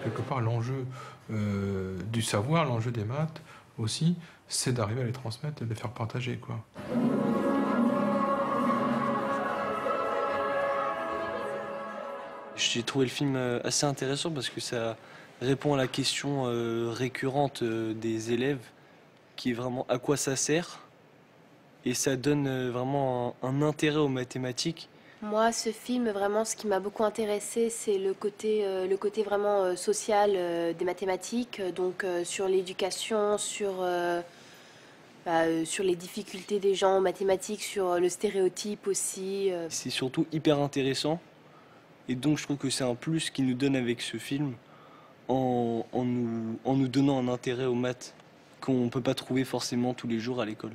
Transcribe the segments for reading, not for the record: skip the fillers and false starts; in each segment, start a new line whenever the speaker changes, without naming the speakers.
Quelque part, l'enjeu du savoir, l'enjeu des maths aussi, c'est d'arriver à les transmettre et de les faire partager, quoi.
J'ai trouvé le film assez intéressant parce que ça répond à la question récurrente des élèves, qui est vraiment à quoi ça sert, et ça donne vraiment un intérêt aux mathématiques.
Moi, ce film, vraiment, ce qui m'a beaucoup intéressé, c'est le côté vraiment social des mathématiques, donc sur l'éducation, sur les difficultés des gens en mathématiques, sur le stéréotype aussi.
C'est surtout hyper intéressant, et donc je trouve que c'est un plus qu'il nous donne avec ce film, en nous donnant un intérêt aux maths qu'on ne peut pas trouver forcément tous les jours à l'école.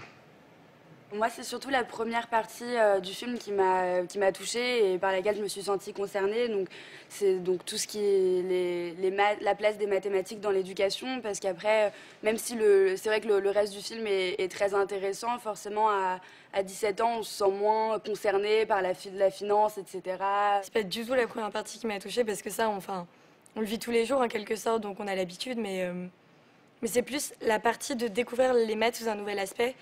Moi, c'est surtout la première partie du film qui m'a touchée et par laquelle je me suis sentie concernée. Donc, c'est donc tout ce qui est la place des mathématiques dans l'éducation, parce qu'après, même si c'est vrai que le reste du film est très intéressant, forcément à 17 ans, on se sent moins concerné par la finance, etc.
C'est pas du tout la première partie qui m'a touchée, parce que ça, on le vit tous les jours en quelque sorte, donc on a l'habitude, mais c'est plus la partie de découvrir les maths sous un nouvel aspect,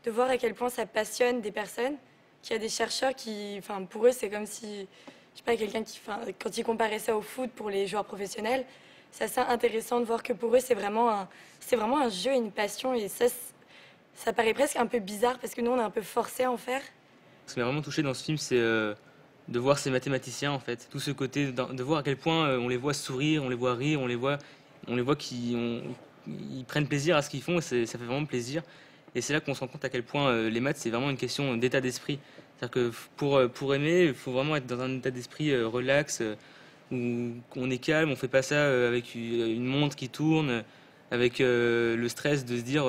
de voir à quel point ça passionne des personnes, qu'il y a des chercheurs qui, pour eux, c'est comme si, je sais pas, quelqu'un qui, quand ils comparaient ça au foot pour les joueurs professionnels, c'est assez intéressant de voir que pour eux, c'est vraiment un jeu, une passion, et ça paraît presque un peu bizarre, parce que nous, on est un peu forcés à en faire.
Ce qui m'a vraiment touché dans ce film, c'est de voir ces mathématiciens, en fait. Tout ce côté, de voir à quel point on les voit sourire, on les voit rire, on les voit qu'ils prennent plaisir à ce qu'ils font, et ça fait vraiment plaisir. Et c'est là qu'on se rend compte à quel point les maths, c'est vraiment une question d'état d'esprit. C'est-à-dire que pour aimer, il faut vraiment être dans un état d'esprit relax, où on est calme, on fait pas ça avec une montre qui tourne, avec le stress de se dire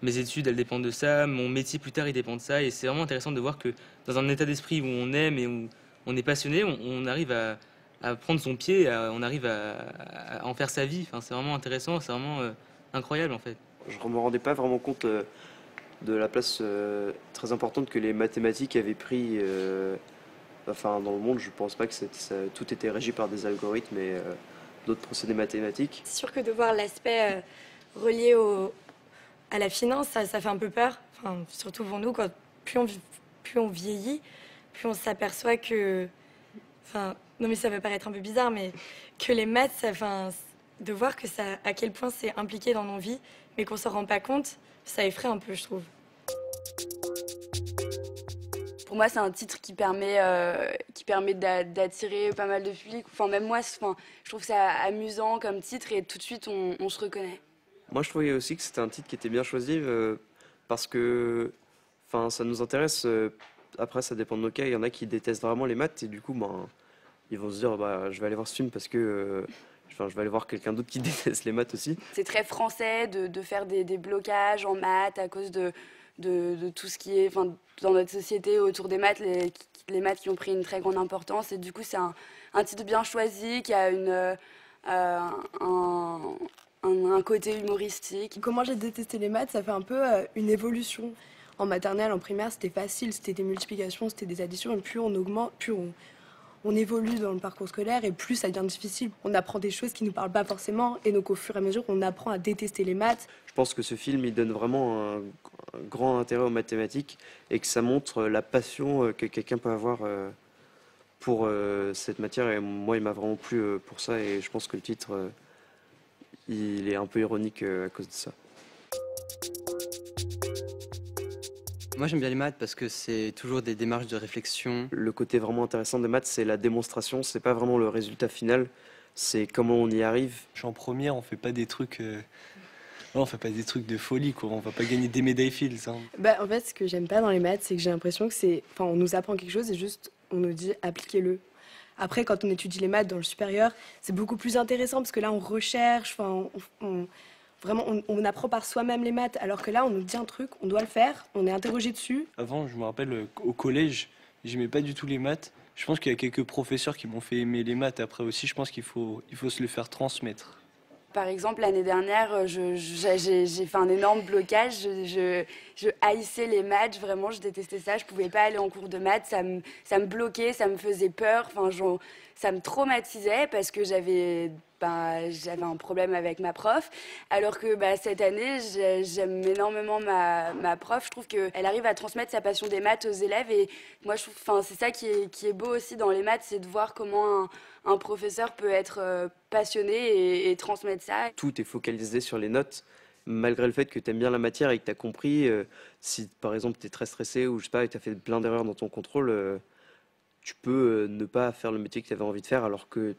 mes études, elles dépendent de ça, mon métier plus tard, il dépend de ça. Et c'est vraiment intéressant de voir que dans un état d'esprit où on aime et où on est passionné, on arrive à prendre son pied, on arrive à en faire sa vie. Enfin, c'est vraiment intéressant, c'est vraiment incroyable en fait.
Je ne me rendais pas vraiment compte de la place très importante que les mathématiques avaient pris dans le monde. Je ne pense pas que tout était régi par des algorithmes et d'autres procédés mathématiques.
C'est sûr que de voir l'aspect relié à la finance, ça fait un peu peur. Surtout pour nous, plus on vieillit, plus on s'aperçoit que... non mais ça va paraître un peu bizarre, mais que les maths, de voir à quel point c'est impliqué dans nos vies, mais qu'on ne s'en rend pas compte, ça effraie un peu, je trouve.
Pour moi, c'est un titre qui permet d'attirer pas mal de public. Même moi, je trouve ça amusant comme titre et tout de suite, on se reconnaît.
Moi, je trouvais aussi que c'était un titre qui était bien choisi parce que ça nous intéresse. Après, ça dépend de nos cas. Il y en a qui détestent vraiment les maths et du coup, ils vont se dire je vais aller voir ce film parce que... je vais aller voir quelqu'un d'autre qui déteste les maths aussi.
C'est très français de faire des blocages en maths à cause de tout ce qui est dans notre société autour des maths, les maths qui ont pris une très grande importance. Et du coup, c'est un titre bien choisi qui a un côté humoristique.
Comment j'ai détesté les maths, ça fait un peu une évolution. En maternelle, en primaire, c'était facile, c'était des multiplications, c'était des additions. Et plus on augmente, plus on évolue dans le parcours scolaire et plus ça devient difficile. On apprend des choses qui ne nous parlent pas forcément et donc au fur et à mesure, on apprend à détester les maths.
Je pense que ce film, il donne vraiment un grand intérêt aux mathématiques et que ça montre la passion que quelqu'un peut avoir pour cette matière. Et moi, il m'a vraiment plu pour ça et je pense que le titre, il est un peu ironique à cause de ça.
Moi j'aime bien les maths parce que c'est toujours des démarches de réflexion.
Le côté vraiment intéressant des maths, c'est la démonstration, c'est pas vraiment le résultat final, c'est comment on y arrive.
Je suis en première, on fait pas des trucs... Non, on fait pas des trucs de folie, quoi. On va pas gagner des médailles Fields.
En fait, ce que j'aime pas dans les maths, c'est que j'ai l'impression que on nous apprend quelque chose et juste on nous dit appliquez-le. Après, quand on étudie les maths dans le supérieur, c'est beaucoup plus intéressant parce que là, on recherche, vraiment, on apprend par soi-même les maths, alors que là, on nous dit un truc, on doit le faire, on est interrogé dessus.
Avant, je me rappelle, au collège, j'aimais pas du tout les maths. Je pense qu'il y a quelques professeurs qui m'ont fait aimer les maths. Après aussi, je pense qu'il faut se le faire transmettre.
Par exemple, l'année dernière, j'ai fait un énorme blocage. Je haïssais les maths, vraiment, je détestais ça. Je ne pouvais pas aller en cours de maths, ça me bloquait, ça me faisait peur. Ça me traumatisait parce que j'avais un problème avec ma prof. Alors que cette année, j'aime énormément ma prof. Je trouve qu'elle arrive à transmettre sa passion des maths aux élèves. Et moi, je trouve, c'est ça qui est beau aussi dans les maths, c'est de voir comment un professeur peut être passionné et transmettre ça.
Tout est focalisé sur les notes, malgré le fait que tu aimes bien la matière et que tu as compris. Si par exemple tu es très stressé ou je sais pas, et tu as fait plein d'erreurs dans ton contrôle, tu peux ne pas faire le métier que tu avais envie de faire alors que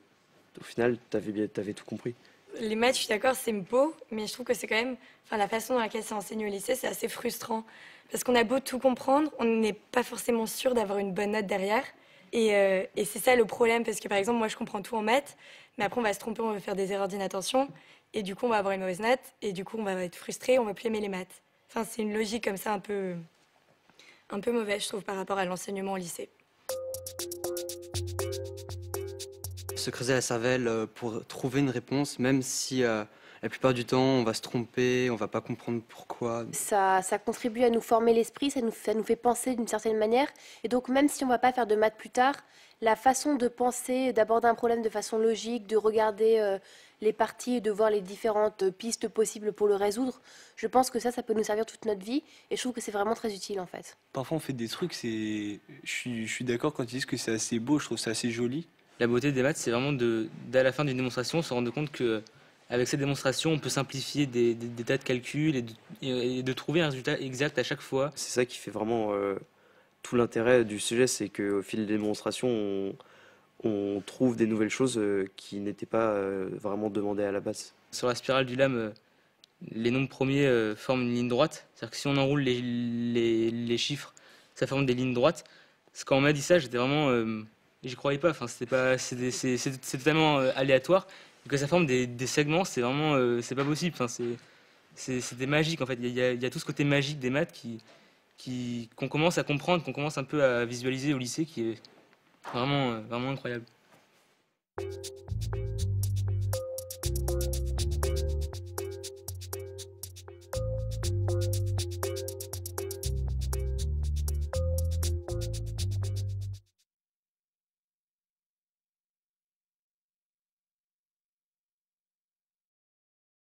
au final tu avais tout compris.
Les maths, je suis d'accord, c'est beau, mais je trouve que c'est quand même, la façon dans laquelle c'est enseigné au lycée, c'est assez frustrant. Parce qu'on a beau tout comprendre, on n'est pas forcément sûr d'avoir une bonne note derrière. Et c'est ça le problème, parce que par exemple, moi je comprends tout en maths, mais après on va se tromper, on va faire des erreurs d'inattention, et du coup on va avoir une mauvaise note, et du coup on va être frustré, on va plus aimer les maths. C'est une logique comme ça un peu mauvaise, je trouve, par rapport à l'enseignement au lycée.
Se creuser la cervelle pour trouver une réponse, même si la plupart du temps on va se tromper, on va pas comprendre pourquoi.
Ça contribue à nous former l'esprit, ça nous fait penser d'une certaine manière. Et donc même si on ne va pas faire de maths plus tard, la façon de penser, d'aborder un problème de façon logique, de regarder les parties et de voir les différentes pistes possibles pour le résoudre, je pense que ça peut nous servir toute notre vie. Et je trouve que c'est vraiment très utile en fait.
Parfois, on fait des trucs, je suis d'accord quand ils disent que c'est assez beau, je trouve ça assez joli.
La beauté des maths, c'est vraiment dès la fin d'une démonstration, se rendre compte que avec cette démonstration, on peut simplifier des tas de calculs et de trouver un résultat exact à chaque fois.
C'est ça qui fait vraiment tout l'intérêt du sujet, c'est qu'au fil des démonstrations, on trouve des nouvelles choses qui n'étaient pas vraiment demandées à la base.
Sur la spirale du lame, les nombres premiers forment une ligne droite. C'est-à-dire que si on enroule les chiffres, ça forme des lignes droites. Quand on m'a dit ça, j'étais vraiment... j'y croyais pas. C'est totalement aléatoire. Et que ça forme des segments, c'est vraiment... c'est pas possible. C'était magique, en fait. Il y a tout ce côté magique des maths qu'on commence à comprendre, qu'on commence un peu à visualiser au lycée, qui est vraiment incroyable.